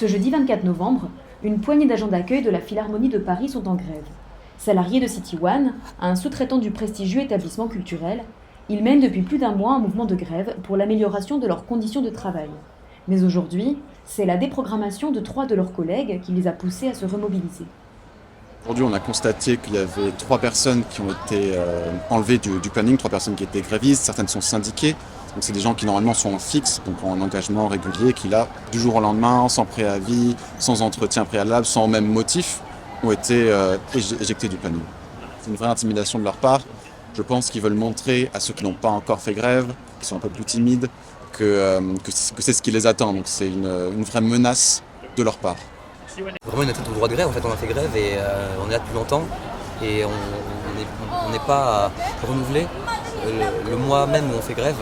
Ce jeudi 24 novembre, une poignée d'agents d'accueil de la Philharmonie de Paris sont en grève. Salariés de City One, un sous-traitant du prestigieux établissement culturel, ils mènent depuis plus d'un mois un mouvement de grève pour l'amélioration de leurs conditions de travail. Mais aujourd'hui, c'est la déprogrammation de 3 de leurs collègues qui les a poussés à se remobiliser. Aujourd'hui, on a constaté qu'il y avait 3 personnes qui ont été enlevées du planning, 3 personnes qui étaient grévistes, certaines sont syndiquées. Donc c'est des gens qui normalement sont en fixe, donc en engagement régulier, qui là, du jour au lendemain, sans préavis, sans entretien préalable, sans même motif, ont été éjectés du planning. C'est une vraie intimidation de leur part. Je pense qu'ils veulent montrer à ceux qui n'ont pas encore fait grève, qui sont un peu plus timides, que c'est ce qui les attend. Donc c'est une vraie menace de leur part. Vraiment une atteinte au droit de grève, en fait on a fait grève et on est là depuis longtemps et on n'est pas renouvelé. Le mois même où on fait grève,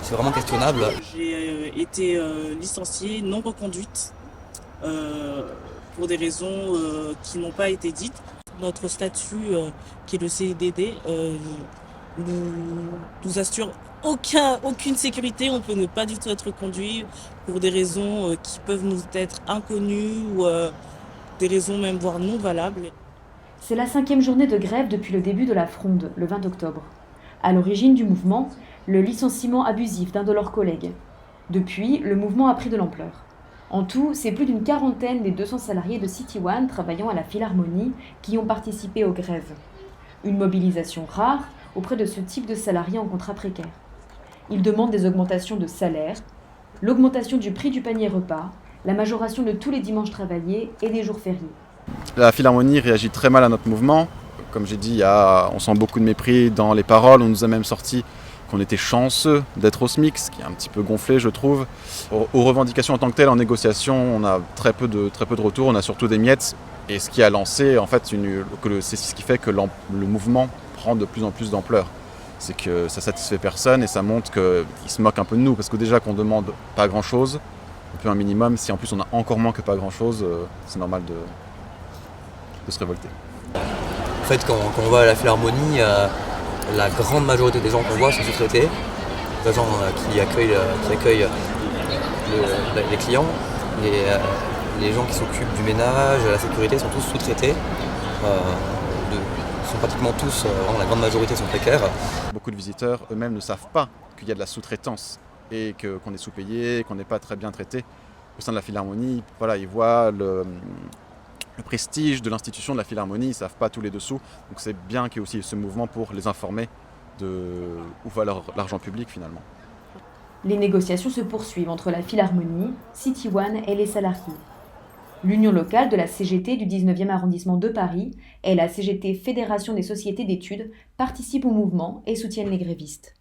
c'est vraiment questionnable. J'ai été licenciée, non reconduite, pour des raisons qui n'ont pas été dites. Notre statut, qui est le CDD, nous assure aucune sécurité. On peut ne pas du tout être conduit pour des raisons qui peuvent nous être inconnues ou des raisons même voire non valables. C'est la 5e journée de grève depuis le début de la fronde, le 20 octobre. À l'origine du mouvement, le licenciement abusif d'un de leurs collègues. Depuis, le mouvement a pris de l'ampleur. En tout, c'est plus d'une quarantaine des 200 salariés de City One travaillant à la Philharmonie qui ont participé aux grèves. Une mobilisation rare auprès de ce type de salariés en contrat précaire. Ils demandent des augmentations de salaire, l'augmentation du prix du panier repas, la majoration de tous les dimanches travaillés et des jours fériés. La Philharmonie réagit très mal à notre mouvement. Comme j'ai dit, on sent beaucoup de mépris dans les paroles. On nous a même sorti qu'on était chanceux d'être au SMIC, ce qui est un petit peu gonflé, je trouve. Aux revendications en tant que telles, en négociation, on a très peu de retours, on a surtout des miettes. Et ce qui a lancé, en fait, c'est ce qui fait que le mouvement prend de plus en plus d'ampleur. C'est que ça satisfait personne et ça montre qu'ils se moquent un peu de nous. Parce que déjà qu'on demande pas grand-chose, un peu un minimum, si en plus on a encore moins que pas grand-chose, c'est normal de se révolter. En fait, quand on va à la Philharmonie, la grande majorité des gens qu'on voit sont sous-traités, des gens qui accueillent les clients, les gens qui s'occupent du ménage, la sécurité sont tous sous-traités. Sont pratiquement tous, vraiment la grande majorité sont précaires. Beaucoup de visiteurs eux-mêmes ne savent pas qu'il y a de la sous-traitance et qu'on est sous-payé, qu'on n'est pas très bien traité. Au sein de la Philharmonie, voilà, ils voient le prestige de l'institution de la Philharmonie, ils ne savent pas tous les dessous. Donc c'est bien qu'il y ait aussi ce mouvement pour les informer de où va l'argent public finalement. Les négociations se poursuivent entre la Philharmonie, City One et les salariés. L'union locale de la CGT du 19e arrondissement de Paris et la CGT Fédération des sociétés d'études participent au mouvement et soutiennent les grévistes.